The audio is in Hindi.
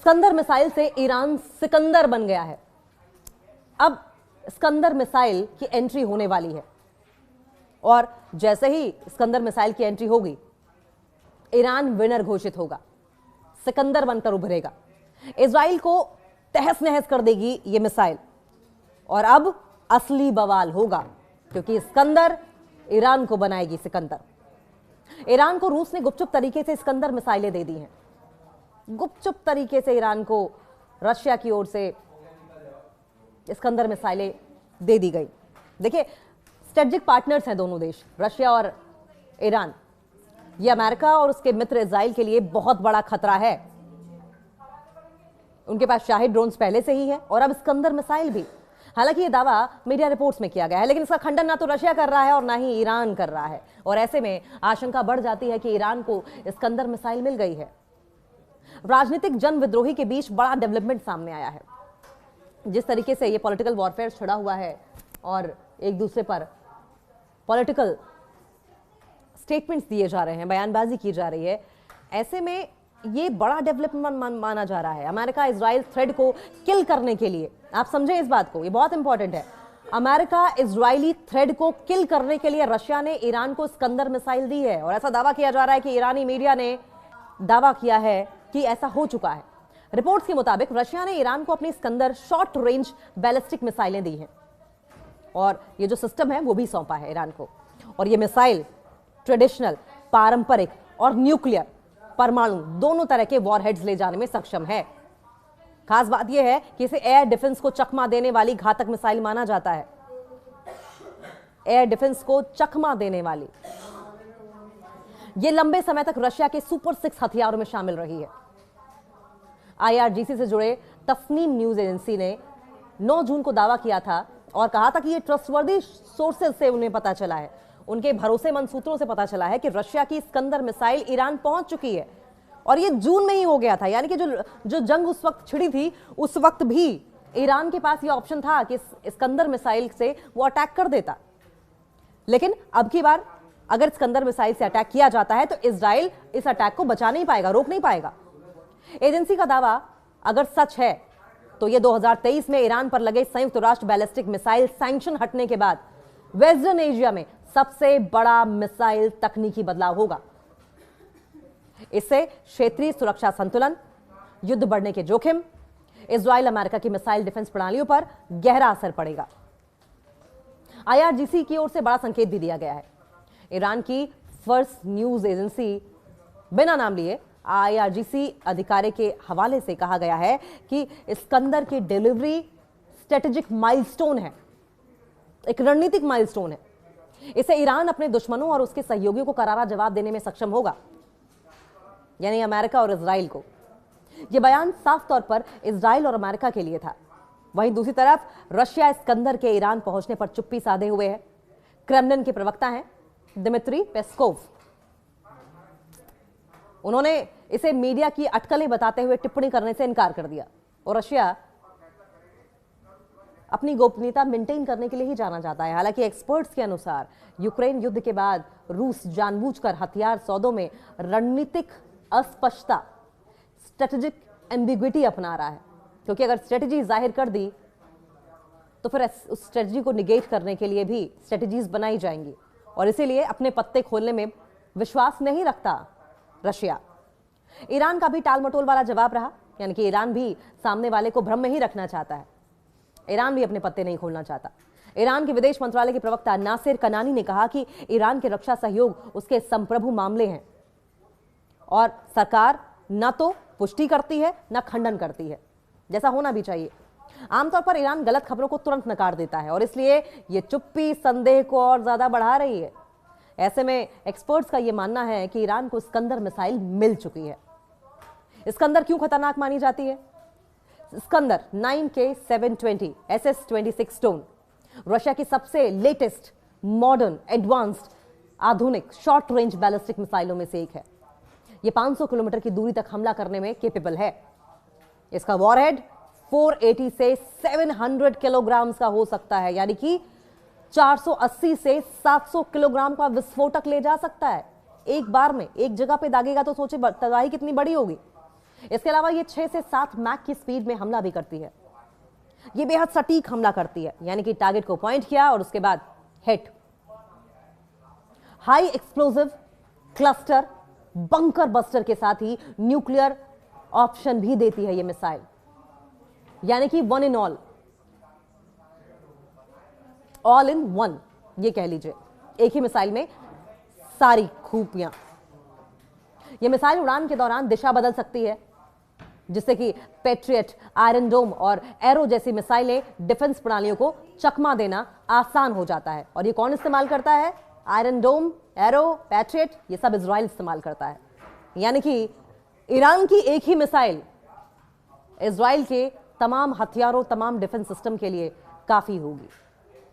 स्कंदर मिसाइल से ईरान सिकंदर बन गया है। अब स्कंदर मिसाइल की एंट्री होने वाली है और जैसे ही स्कंदर मिसाइल की एंट्री होगी, ईरान विनर घोषित होगा, सिकंदर बनकर उभरेगा। इजराइल को तहस नहस कर देगी ये मिसाइल और अब असली बवाल होगा, क्योंकि स्कंदर ईरान को बनाएगी सिकंदर। ईरान को रूस ने गुपचुप तरीके से स्कंदर मिसाइलें दे दी हैं। गुपचुप तरीके से ईरान को रशिया की ओर से स्कंदर मिसाइलें दे दी गई। देखिए, स्ट्रेटेजिक पार्टनर्स हैं दोनों देश, रशिया और ईरान। ये अमेरिका और उसके मित्र इजराइल के लिए बहुत बड़ा खतरा है। उनके पास शाहिद ड्रोन्स पहले से ही है और अब स्कंदर मिसाइल भी। हालांकि ये दावा मीडिया रिपोर्ट्स में किया गया है, लेकिन इसका खंडन ना तो रशिया कर रहा है और ना ही ईरान कर रहा है। और ऐसे में आशंका बढ़ जाती है कि ईरान को स्कंदर मिसाइल मिल गई है। राजनीतिक जन विद्रोही के बीच बड़ा डेवलपमेंट सामने आया है। जिस तरीके से ये पॉलिटिकल वॉरफेयर छिड़ा हुआ है और एक दूसरे पर पॉलिटिकल स्टेटमेंट्स दिए जा रहे हैं, बयानबाजी की जा रही है, ऐसे में ये बड़ा डेवलपमेंट माना जा रहा है। अमेरिका इजराइल थ्रेड को किल करने के लिए, आप समझें इस बात को, ये बहुत इंपॉर्टेंट है। अमेरिका इजरायली थ्रेड को किल करने के लिए रशिया ने ईरान को स्कंदर मिसाइल दी है और ऐसा दावा किया जा रहा है कि ईरानी मीडिया ने दावा किया है कि ऐसा हो चुका है। रिपोर्ट्स के मुताबिक रशिया ने ईरान को अपनी स्कंदर शॉर्ट रेंज बैलिस्टिक मिसाइलें दी हैं और ये जो सिस्टम है वो भी सौंपा है ईरान को। और ये मिसाइल ट्रेडिशनल, पारंपरिक और न्यूक्लियर, परमाणु दोनों तरह के वॉरहेड्स ले जाने में सक्षम है। खास बात यह है कि इसे एयर डिफेंस को चकमा देने वाली घातक मिसाइल माना जाता है। एयर डिफेंस को चकमा देने वाली। यह लंबे समय तक रशिया के सुपर 6 हथियारों में शामिल रही है। IRGC से जुड़े तस्नीम न्यूज एजेंसी ने 9 जून को दावा किया था और कहा था कि यह ट्रस्टवर्दी सोर्सेज से उन्हें पता चला है, उनके भरोसेमंद सूत्रों से पता चला है कि रशिया की स्कंदर मिसाइल ईरान पहुंच चुकी है। और ये जून में ही हो गया था, यानी कि जो जंग उस वक्त छिड़ी थी, उस वक्त भी ईरान के पास ये ऑप्शन था कि स्कंदर मिसाइल से वो अटैक कर देता। लेकिन अब की बार अगर स्कंदर मिसाइल से अटैक किया जाता है तो इजराइल इस अटैक को बचा नहीं पाएगा, रोक नहीं पाएगा। एजेंसी का दावा अगर सच है तो यह 2023 में ईरान पर लगे संयुक्त राष्ट्र बैलिस्टिक मिसाइल सैंक्शन हटने के बाद वेस्टर्न एशिया में सबसे बड़ा मिसाइल तकनीकी बदलाव होगा। इससे क्षेत्रीय सुरक्षा संतुलन, युद्ध बढ़ने के जोखिम, इजराइल अमेरिका की मिसाइल डिफेंस प्रणालियों पर गहरा असर पड़ेगा। IRGC की ओर से बड़ा संकेत भी दिया गया है। ईरान की फर्स्ट न्यूज एजेंसी बिना नाम लिए IRGC अधिकारी के हवाले से कहा गया है कि स्कंदर की डिलीवरी स्ट्रेटेजिक माइलस्टोन है, एक रणनीतिक माइलस्टोन है। इसे ईरान अपने दुश्मनों और उसके सहयोगियों को करारा जवाब देने में सक्षम होगा, यानी अमेरिका और इजराइल को। यह बयान साफ तौर पर इजराइल और अमेरिका के लिए था। वहीं दूसरी तरफ रशिया स्कंदर के ईरान पहुंचने पर चुप्पी साधे हुए है। क्रेमलिन के प्रवक्ता हैं दिमित्री पेस्कोव। उन्होंने इसे मीडिया की अटकलें बताते हुए टिप्पणी करने से इनकार कर दिया। और रशिया अपनी गोपनीयता मेंटेन करने के लिए ही जाना जाता है। हालांकि एक्सपर्ट्स के अनुसार यूक्रेन युद्ध के बाद रूस जानबूझकर हथियार सौदों में रणनीतिक अस्पष्टता, स्ट्रेटेजिक एम्बिग्विटी अपना रहा है, क्योंकि अगर स्ट्रेटेजी जाहिर कर दी तो फिर उस स्ट्रेटेजी को निगेट करने के लिए भी स्ट्रेटेजीज बनाई जाएंगी और इसीलिए अपने पत्ते खोलने में विश्वास नहीं रखता रशिया। ईरान का भी टालमटोल वाला जवाब रहा, यानी कि ईरान भी सामने वाले को भ्रम में ही रखना चाहता है। ईरान भी अपने पत्ते नहीं खोलना चाहता। ईरान के विदेश मंत्रालय के प्रवक्ता नासिर कनानी ने कहा कि ईरान के रक्षा सहयोग उसके संप्रभु मामले हैं और सरकार न तो पुष्टि करती है न खंडन करती है, जैसा होना भी चाहिए। आमतौर पर ईरान गलत खबरों को तुरंत नकार देता है और इसलिए यह चुप्पी संदेह को और ज्यादा बढ़ा रही है। ऐसे में एक्सपर्ट्स का यह मानना है कि ईरान को स्कंदर मिसाइल मिल चुकी है। स्कंदर क्यों खतरनाक मानी जाती है? Iskander 9K720 SS-26 stone Russia की सबसे लेटेस्ट, मॉडर्न, एडवांस्ड, आधुनिक शॉर्ट रेंज बैलिस्टिक मिसाइलों में से एक है। यह 500 किलोमीटर की दूरी तक हमला करने में कैपेबल है। इसका वॉरहेड 480 से 700 किलोग्राम का हो सकता है, यानी कि 480 से 700 किलोग्राम का विस्फोटक ले जा सकता है एक बार में। एक जगह पे दागेगा तो सोचे तबाही कितनी बड़ी होगी। इसके अलावा ये 6 से 7 मैक की स्पीड में हमला भी करती है। ये बेहद सटीक हमला करती है, यानी कि टारगेट को पॉइंट किया और उसके बाद hit. High explosive, cluster, bunker buster के साथ ही न्यूक्लियर ऑप्शन भी देती है ये मिसाइल, यानी कि one in all in one, ये कह लीजिए, एक ही मिसाइल में सारी खूबियां। ये मिसाइल उड़ान के दौरान दिशा बदल सकती है, जिससे कि पैट्रियट, आयरन डोम और एरो जैसी मिसाइलें डिफेंस प्रणालियों को चकमा देना आसान हो जाता है। और ये कौन इस्तेमाल करता है? आयरन डोम, एरो, पैट्रियट, ये सब इजराइल इस्तेमाल करता है। यानी कि ईरान की एक ही मिसाइल इजराइल के तमाम हथियारों, तमाम डिफेंस सिस्टम के लिए काफी होगी।